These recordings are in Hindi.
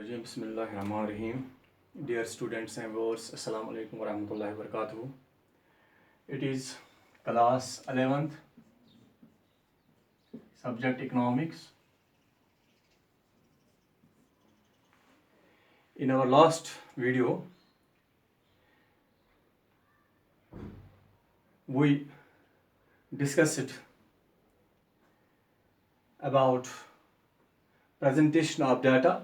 Bismillahirrahmanirrahim. Bismillahirrahmanirrahim. Dear students and viewers, Assalamu alaikum wa rahmatullahi wa barakatuh. It is class 11th, subject economics. In our last video, we discussed about presentation of data.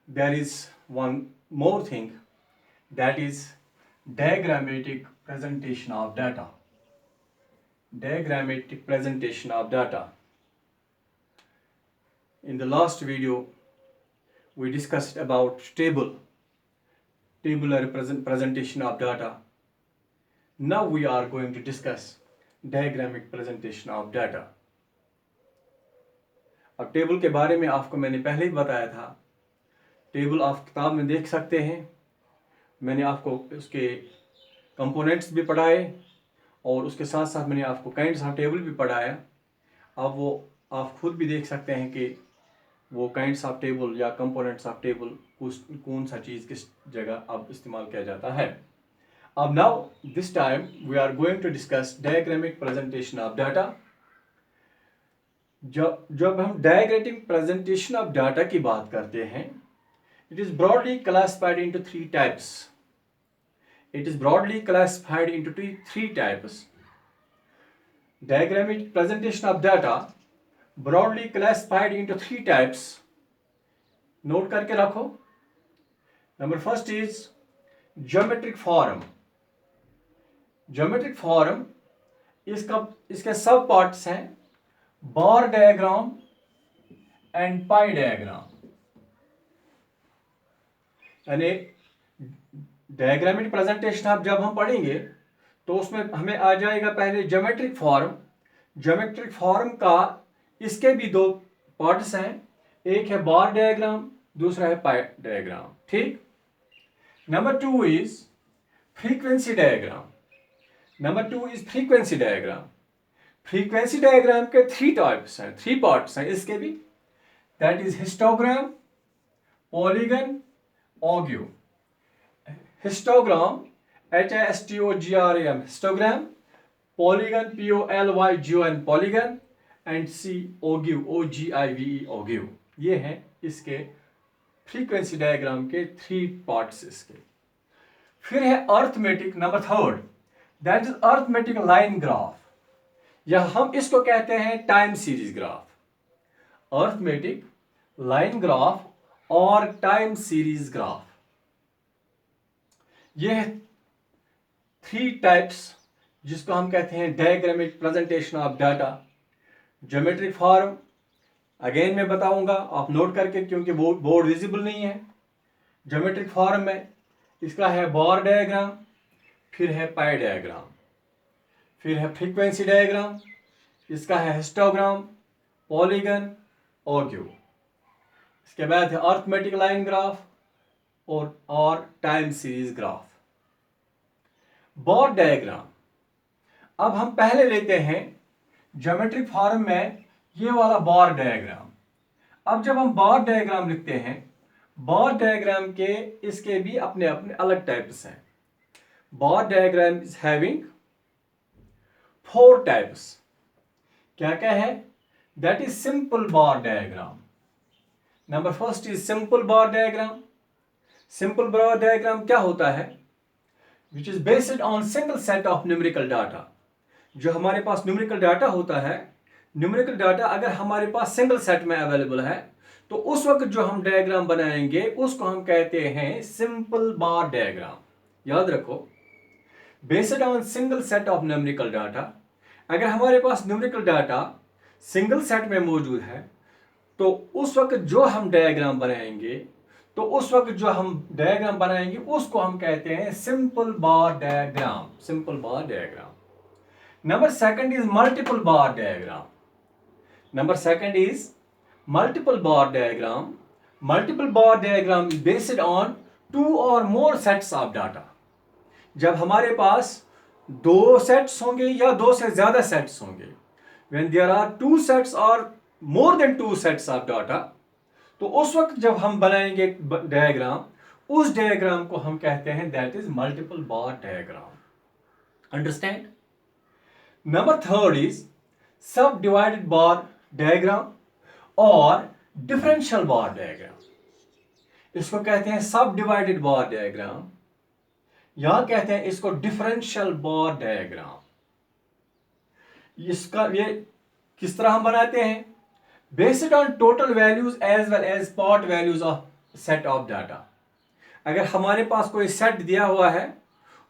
There is one more thing, that is diagrammatic presentation of data. Diagrammatic presentation of data. In the last video, we discussed about tabular presentation of data. Now we are going to discuss diagrammatic presentation of data. अब टेबल के बारे में आपको मैंने पहले ही बताया था. टेबल आप किताब में देख सकते हैं. मैंने आपको उसके कंपोनेंट्स भी पढ़ाए और उसके साथ साथ मैंने आपको काइंड्स ऑफ टेबल भी पढ़ाया. अब वो आप खुद भी देख सकते हैं कि वो काइंड्स ऑफ टेबल या कंपोनेंट्स ऑफ टेबल कौन सा चीज़ किस जगह अब इस्तेमाल किया जाता है. अब now this time we are going to discuss diagrammatic presentation of data. जब हम डायग्रामिक प्रेजेंटेशन ऑफ डाटा की बात करते हैं, it is broadly classified into three types. It is broadly classified into three types. Diagrammatic presentation of data broadly classified into three types. Note करके रखो. Number first is geometric form. Geometric form इसके सब पार्ट्स हैं bar diagram and pi diagram. यानी डायग्रामिक प्रेजेंटेशन आप जब हम पढ़ेंगे तो उसमें हमें आ जाएगा पहले ज्योमेट्रिक फॉर्म. ज्योमेट्रिक फॉर्म का इसके भी दो पार्ट्स हैं, एक है बार डायग्राम, दूसरा है पाई डायग्राम. ठीक. Number two is frequency diagram. Number two is frequency diagram. Frequency diagram के थ्री टाइप्स हैं, थ्री पार्ट्स हैं इसके भी. That is histogram, polygon, ogive. Histogram HISTOGRAM histogram, polygon POLYGON polygon and ogive OGIVE ogive. ये हैं इसके फ्रीक्वेंसी डायग्राम के थ्री पार्ट्स इसके. फिर है arithmetic. Number third that is arithmetic line graph, या हम इसको कहते हैं time series graph. Arithmetic line graph और टाइम सीरीज ग्राफ, ये थ्री टाइप्स जिसको हम कहते हैं diagrammatic presentation of data. Geometric form again मैं बताऊंगा, आप नोट करके, क्योंकि बोर्ड विजिबल नहीं है. ज्योमेट्रिक फॉर्म में इसका है बार डायग्राम, फिर है पाई डायग्राम, फिर है फ्रीक्वेंसी डायग्राम, इसका है हिस्टोग्राम, पॉलीगन, ऑग्यू. इसके बाद है अर्थमेटिक लाइन ग्राफ और टाइम सीरीज ग्राफ. बार डायग्राम अब हम पहले लेते हैं ज्योमेट्रिक फॉर्म में ये वाला बार डायग्राम. अब जब हम बार डायग्राम लिखते हैं, बार डायग्राम के इसके भी अपने अपने अलग टाइप्स हैं. Bar diagram is having four types. क्या क्या है? That is simple bar diagram. Number first is simple bar diagram. Simple bar diagram क्या होता है? Which is based on single set of numerical data. जो हमारे पास न्यूमेरिकल डाटा होता है, न्यूमेरिकल डाटा अगर हमारे पास सिंगल सेट में अवेलेबल है तो उस वक्त जो हम डायग्राम बनाएंगे उसको हम कहते हैं सिंपल बार डायग्राम. याद रखो, based on single set of numerical data. अगर हमारे पास न्यूमेरिकल डाटा सिंगल सेट में मौजूद है तो उस वक्त जो हम डायग्राम बनाएंगे उसको हम कहते हैं simple bar diagram. Simple bar diagram. Number second is multiple bar diagram. Number second is multiple bar diagram. Multiple bar diagram is based on two और मोर सेट्स ऑफ डाटा. जब हमारे पास दो सेट्स होंगे या दो से ज्यादा सेट्स होंगे, when there are two sets or more than 2 sets of data, तो उस वक्त जब हम बनाएंगे डायग्राम, उस डायग्राम को हम कहते हैं that is multiple bar diagram. Understand? Number third is सब डिवाइडेड बार डायग्राम और डिफरेंशियल बार डायग्राम। इसको कहते हैं सब डिवाइडेड बार डायग्राम, यहां कहते हैं इसको डिफरेंशियल बार डायग्राम। इसका ये किस तरह हम बनाते हैं? Based on total values as well as part values of set of data. अगर हमारे पास कोई सेट दिया हुआ है,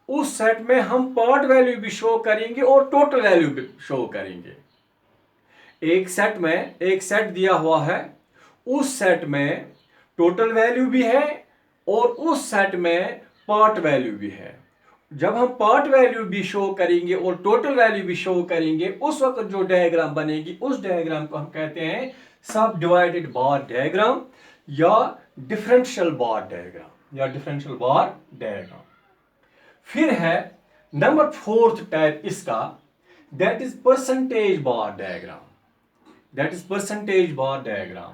उस सेट में हम पार्ट वैल्यू भी शो करेंगे और टोटल वैल्यू भी शो करेंगे। एक सेट में एक सेट दिया हुआ है, उस सेट में टोटल वैल्यू भी है और उस सेट में पार्ट वैल्यू भी है। जब हम पार्ट वैल्यू भी शो करेंगे और टोटल वैल्यू भी शो करेंगे, उस वक्त जो डायग्राम बनेगी उस डायग्राम को हम कहते हैं सब डिवाइडेड बार डायग्राम या डिफरेंशियल बार डायग्राम या डिफरेंशियल बार डायग्राम। फिर है नंबर फोर्थ टाइप इसका, that is percentage bar diagram. That is percentage bar diagram.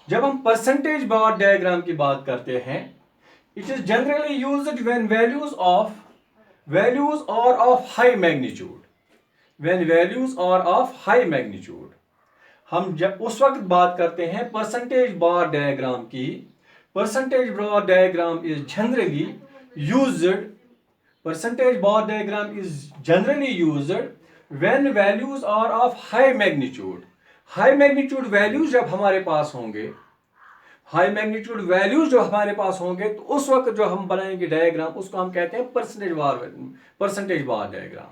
जब हम परसेंटेज बार डायग्राम की बात करते हैं, it is generally used when values are of high magnitude, when values are of high magnitude। हम जब उस वक्त बात करते हैं परसेंटेज बार डायग्राम की, percentage bar diagram is generally used, percentage bar diagram is generally used when values are of high magnitude। high magnitude values जब हमारे पास होंगे, हाई मैग्नीट्यूड वैल्यूज जो हमारे पास होंगे, तो उस वक्त जो हम बनाएंगे डायग्राम उसको हम कहते हैं परसेंटेज बार डायग्राम।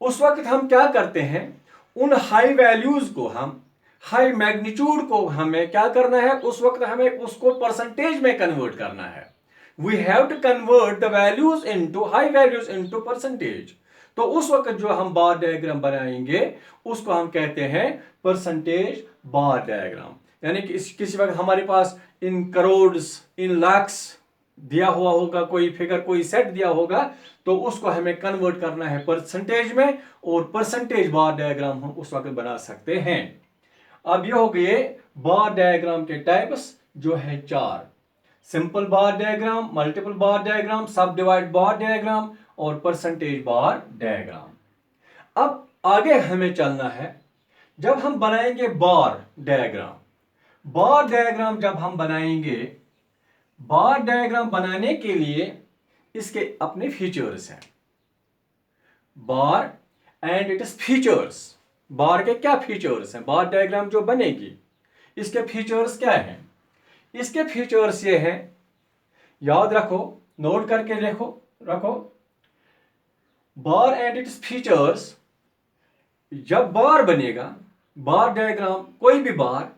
उस वक्त हम क्या करते हैं, उन हाई वैल्यूज को, हम हाई मैग्नीट्यूड को हमें क्या करना है, उस वक्त हमें उसको परसेंटेज में कन्वर्ट करना है। We have to convert the values into high values into percentage. तो उस वक्त जो हम बार डायग्राम बनाएंगे उसको हम कहते हैं परसेंटेज बार डायग्राम। यानी कि किसी वक्त हमारे पास इन करोड्स, इन लाख्स दिया हुआ होगा, कोई फिगर, कोई सेट दिया होगा, तो उसको हमें कन्वर्ट करना है परसेंटेज में, और परसेंटेज बार डायग्राम हम उस वक्त बना सकते हैं। अब ये हो गए बार डायग्राम के टाइप्स जो है 4: simple bar diagram, multiple bar diagram, सब डिवाइड बार डायग्राम और परसेंटेज बार डायग्राम। अब आगे हमें चलना है, जब हम बनाएंगे बार डायग्राम, बार डायग्राम जब हम बनाएंगे, बार डायग्राम बनाने के लिए इसके अपने फीचर्स हैं। बार एंड इट इज फीचर्स। बार के क्या फीचर्स हैं? बार डायग्राम जो बनेगी इसके फीचर्स क्या हैं? इसके फीचर्स ये हैं, याद रखो, नोट करके रखो। बार एंड इट्स फीचर्स, जब बार बनेगा, बार डायग्राम, कोई भी बार,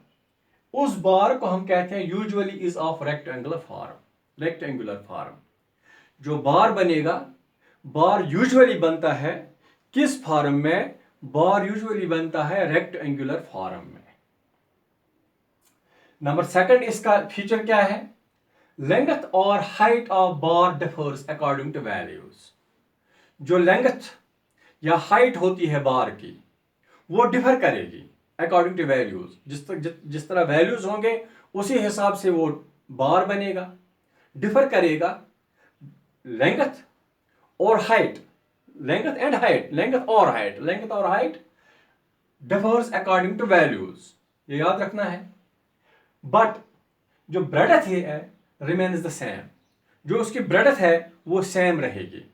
उस बार को हम कहते हैं usually is of rectangular form. Rectangular form जो बार बनेगा, बार यूजुअली बनता है किस फॉर्म में? बार यूजुअली बनता है रेक्टेंगुलर फॉर्म में। नंबर सेकंड इसका फीचर क्या है? लेंथ और height of bar differs according to values. जो लेंथ या हाइट होती है बार की, वो डिफर करेगी अकॉर्डिंग टू वैल्यूज। जिस तरह वैल्यूज होंगे उसी हिसाब से वो बार बनेगा, डिफर करेगा। लेंथ और height, length and height, length और height differs according to values, ये याद रखना है। बट जो ब्रेडथ है रिमेन्स द सेम। जो उसकी ब्रेडथ है वो सेम रहेगी,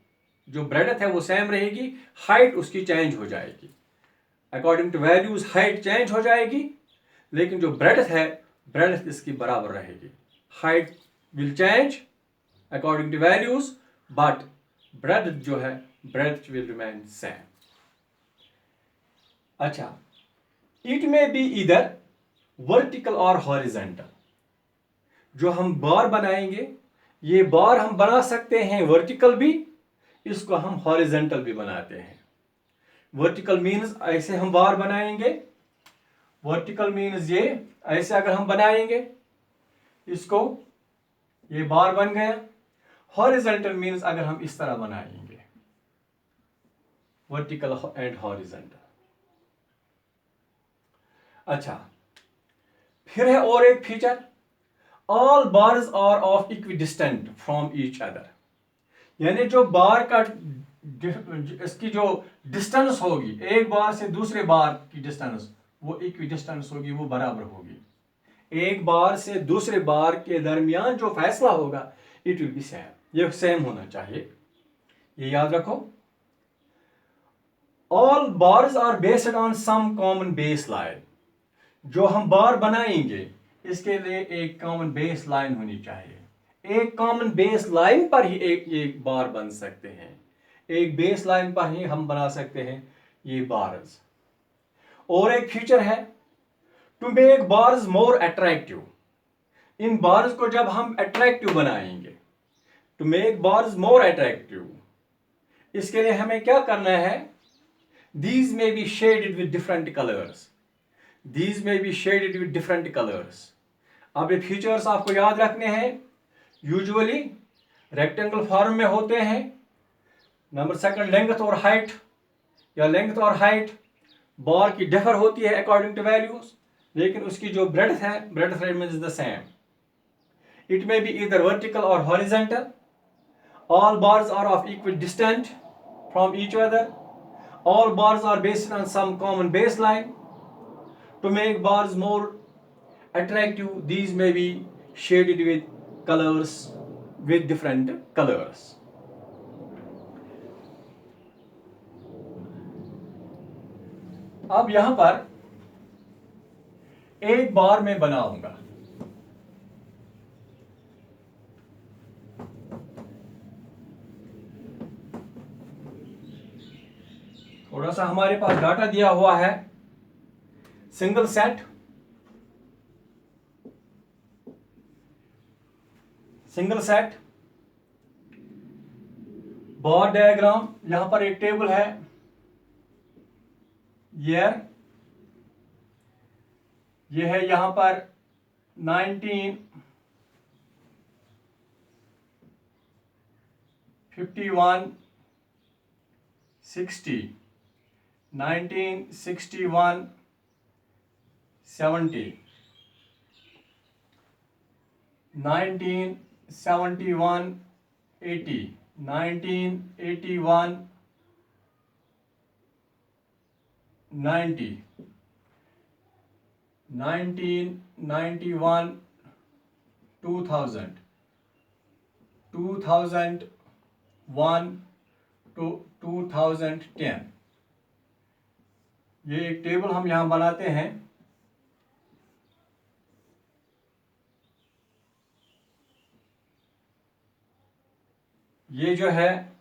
जो ब्रेडथ है वो सेम रहेगी, हाइट उसकी चेंज हो जाएगी। According to values height change हो जाएगी, लेकिन जो ब्रेडथ है, ब्रेडथ इसकी बराबर रहेगी। Height will change according to values, but breadth जो है, ब्रेडथ विल रिमेन सेम। अच्छा, इट मे बी इधर वर्टिकल और हॉरिजेंटल। जो हम बार बनाएंगे, ये बार हम बना सकते हैं वर्टिकल भी, इसको हम हॉरिजेंटल भी बनाते हैं। वर्टिकल मीन्स ऐसे हम बार बनाएंगे, वर्टिकल मीन्स ये ऐसे अगर हम बनाएंगे इसको, ये बार बन गया। हॉरिजेंटल मीन्स अगर हम इस तरह बनाएंगे, वर्टिकल एंड हॉरिजेंटल। अच्छा, फिर है और एक feature, all bars are of equidistant from each other, यानी जो बार का इसकी जो डिस्टेंस होगी एक बार से दूसरे बार की डिस्टेंस वो इक्विडिस्टेंस होगी, वो बराबर होगी। एक बार से दूसरे बार के दरमियान जो फैसला होगा इट विल बी सेम, ये सेम होना चाहिए, ये याद रखो। All bars are based on some common base line, जो हम बार बनाएंगे इसके लिए एक कॉमन बेस लाइन होनी चाहिए, एक कॉमन बेस लाइन पर ही एक बार बन सकते हैं, एक बेस लाइन पर ही हम बना सकते हैं ये बार्स। और एक फीचर है to make bars more attractive, इन बार्स को जब हम अट्रैक्टिव बनाएंगे, to make bars more attractive, इसके लिए हमें क्या करना है, these may be shaded with different colors, these may be shaded with different colors। अब ये फीचर्स आपको याद रखने हैं, यूजुअली रेक्टेंगल फॉर्म में होते हैं। नंबर सेकंड, लेंथ और हाइट, या लेंथ और हाइट बार की डिफर होती है अकॉर्डिंग टू वैल्यूज, लेकिन उसकी जो ब्रेड्थ है, breadth remains the same. It may be either vertical और horizontal, all bars are of equal distant from each other, all bars are based on some common baseline. To make bars more attractive, these may be shaded with colors, with different colors। अब यहां पर एक बार मैं बनाऊंगा, थोड़ा सा हमारे पास डाटा दिया हुआ है, सिंगल सेट, सिंगल सेट बार डायग्राम, यहां पर एक टेबल है, ये है यहां पर 1951 60 1961 70 1971 80 1981 90 1991 2000 2001 to 2010। ये एक टेबल हम यहां बनाते हैं। ये जो है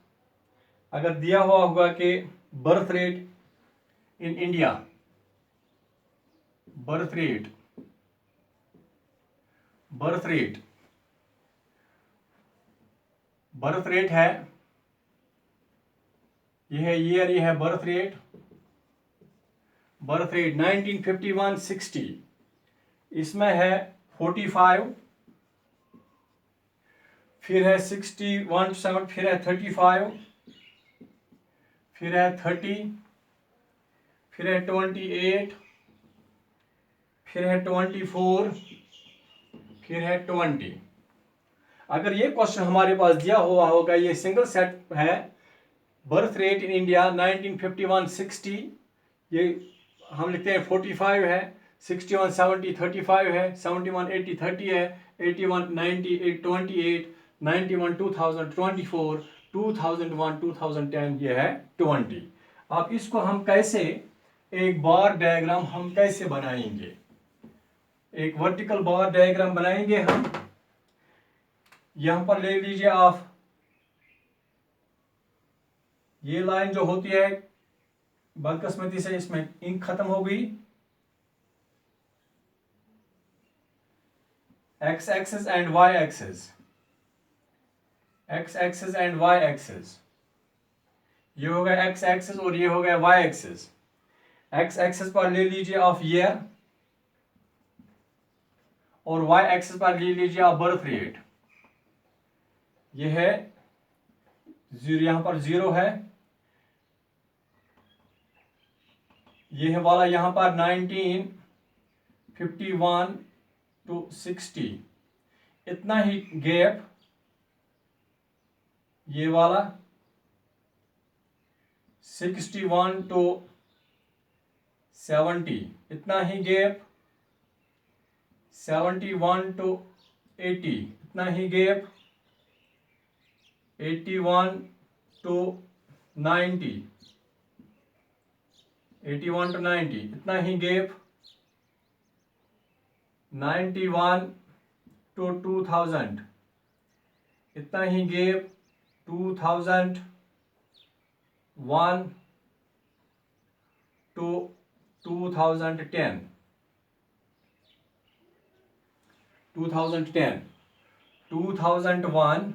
अगर दिया हुआ होगा कि birth rate in India, birth rate है, ये है ईयर, ये है बर्थ रेट 1951 60, इसमें है 45, फिर है 61 7, फिर है 35, फिर है 30, फिर है 28, फिर है 24, फिर है 20। अगर ये क्वेश्चन हमारे पास दिया हुआ होगा, ये सिंगल सेट है, बर्थ रेट इन इंडिया 1951 60, ये हम लिखते हैं 45 है, 61 70 35 है, 71 80 30 है, 81 90 28, 91 2000 24, 2001 2010 ये है 20। अब इसको हम कैसे, एक बार डायग्राम हम कैसे बनाएंगे, एक वर्टिकल बार डायग्राम बनाएंगे हम। यहां पर ले लीजिए आप, ये लाइन जो होती है बदकिस्मती से इसमें इंक खत्म हो गई, X axis and Y axis, X axis and Y axis, ये हो गया एक्स एक्सिस और ये हो गया वाई एक्सिस। एक्स एक्सिस पर ले लीजिए आप ईयर और वाई एक्सिस पर ले लीजिए आप बर्थ रेट। ये है जीरो, यहां पर 0 है, ये है वाला यहां पर 19 51 to 60, इतना ही गैप ये वाला 61 to 70, इतना ही गैप 71 to 80, इतना ही गैप 81 to 90, 81 to 90, इतना ही गैप 91 to 2000, इतना ही गैप 2001 to 2010, 2010, 2001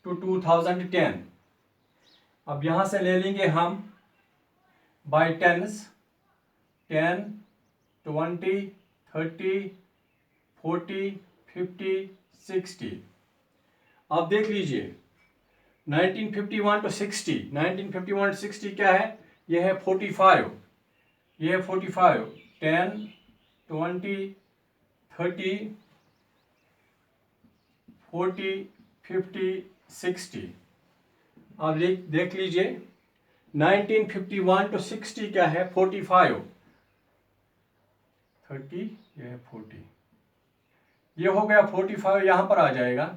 to 2010। अब यहाँ से ले लेंगे हम बाय टेंस, 10, 20, 30, 40, 50, 60। अब देख लीजिए 1951 to 60, 1951 to 60 क्या है? यह है 45, यह है 45, 10, 20, 30, 40, 50, 60। अब देख लीजिए 1951 to 60 क्या है? 45, 30, यह है 40, ये हो गया 45, यहां पर आ जाएगा,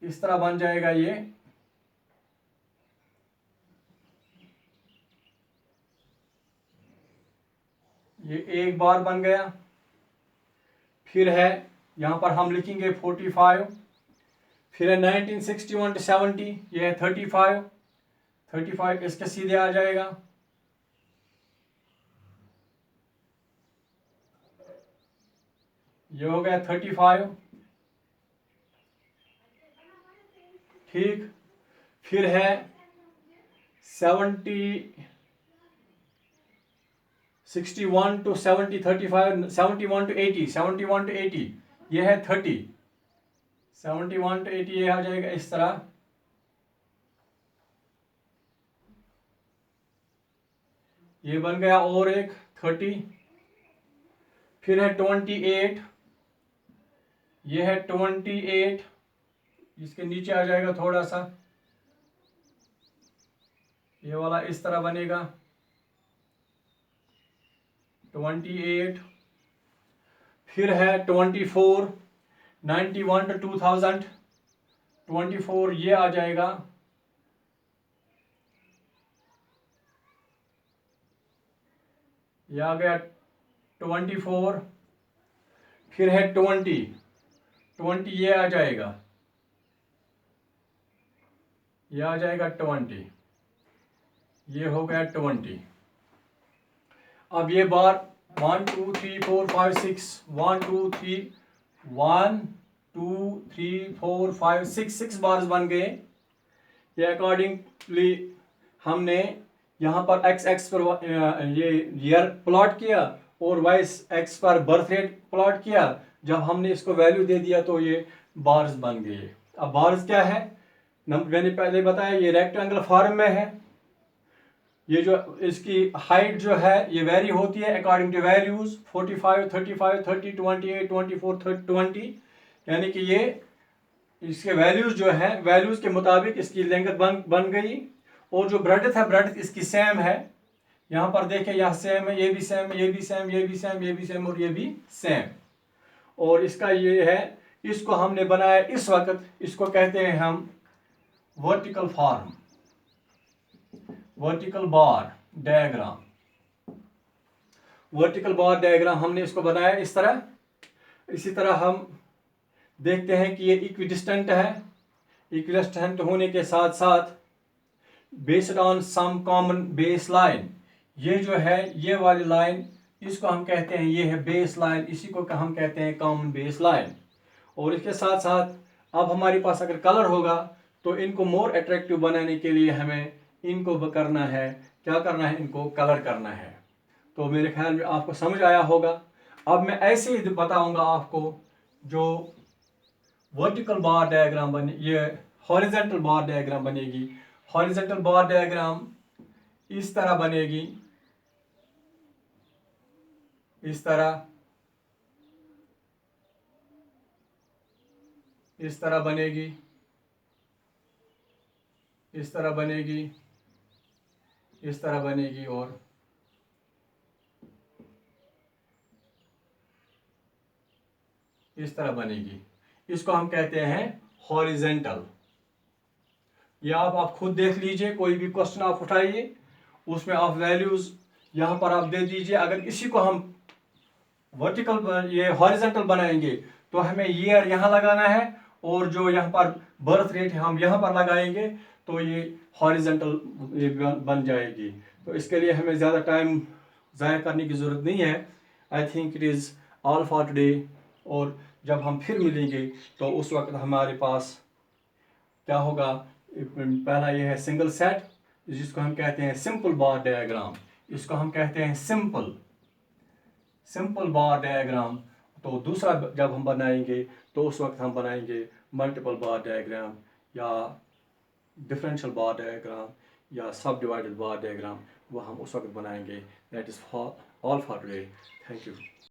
इस तरह बन जाएगा ये एक बार बन गया। फिर है यहां पर हम लिखेंगे 45, फिर है 1961 to 70, ये है 35, 35 इसके सीधे आ जाएगा, ये हो गया 35, ठीक। फिर है 61 to 70, 35, 71 to 80, 71 to 80, ये है 30, 71 to 80 ये आ जाएगा इस तरह। ये बन गया और एक 30। फिर है 28, ये है 28, इसके नीचे आ जाएगा थोड़ा सा, ये वाला इस तरह बनेगा 28। फिर है 24, 91 to 2000, 24 ये आ जाएगा, ये आ गया 24। फिर है 20 ये आ जाएगा, ये आ जाएगा 20, ये हो गया 20। अब ये बार 1 2 3 4 5 6, 1 2 3, 1 2 3 4 5 6 बार्स बन गए। ये अकॉर्डिंगली हमने यहाँ पर x पर ये ईयर प्लॉट किया और y x पर बर्थ रेट प्लॉट किया। जब हमने इसको वैल्यू दे दिया तो ये बार्स बन गए। अब बार्स क्या है? मैंने पहले बताया ये रेक्टेंगल फॉर्म में है। ये जो इसकी हाइट जो है ये वेरी होती है अकॉर्डिंग टू वैल्यूज 45, 35, 30, 28, 24, 30, 20, यानी कि ये इसके वैल्यूज जो है वैल्यूज के मुताबिक इसकी लेंथ बन गई। और जो ब्रेडथ है ब्रेडथ इसकी सेम है। यहाँ पर देखें यहाँ सेम है, ये भी सेम है, ये भी सेम, ये भी सेम, ये भी सेम और ये भी सेम। और इसका ये है, इसको हमने बनाया इस वक्त, इसको कहते हैं हम vertical form, vertical bar diagram. Vertical bar diagram हमने इसको बनाया इस तरह। इसी तरह हम देखते हैं कि ये इक्विडिस्टेंट है। इक्विडिस्टेंट होने के साथ साथ based on some common base line, ये जो है ये वाली लाइन इसको हम कहते हैं ये है बेस लाइन, इसी को हम कहते हैं कॉमन बेस लाइन। और इसके साथ साथ अब हमारे पास अगर कलर होगा तो इनको मोर अट्रैक्टिव बनाने के लिए हमें इनको करना है, क्या करना है, इनको कलर करना है। तो मेरे ख्याल में आपको समझ आया होगा। अब मैं ऐसे ही बताऊंगा आपको जो वर्टिकल बार डायग्राम बने, ये हॉरिजॉन्टल बार डायग्राम बनेगी। हॉरिजॉन्टल बार डायग्राम इस तरह बनेगी, इस तरह, इस तरह बनेगी, इस तरह बनेगी, इस तरह बनेगी और इस तरह बनेगी। इसको हम कहते हैं हॉरिजेंटल। या आप खुद देख लीजिए, कोई भी क्वेश्चन आप उठाइए, उसमें आप वैल्यूज यहाँ पर आप दे दीजिए। अगर इसी को हम वर्टिकल ये हॉरिजेंटल बनाएंगे तो हमें ईयर यहाँ लगाना है, और जो यहाँ पर बर्थ रेट हम यहाँ पर लगाएंगे तो ये हॉरिजेंटल बन जाएगी। तो इसके लिए हमें ज़्यादा टाइम ज़ाया करने की ज़रूरत नहीं है। I think it is all for today. और जब हम फिर मिलेंगे तो उस वक्त हमारे पास क्या होगा, पहला ये है सिंगल सेट, जिसको हम कहते हैं सिंपल बार डायग्राम। इसको हम कहते हैं सिंपल बार डायग्राम। तो दूसरा जब हम बनाएंगे तो उस वक्त हम बनाएंगे मल्टीपल बार डायग्राम, या डिफरेंशियल बार डायग्राम, या सब डिवाइडेड बार डायग्राम। वो हम उस वक्त बनाएंगे। That is all for today. Thank you.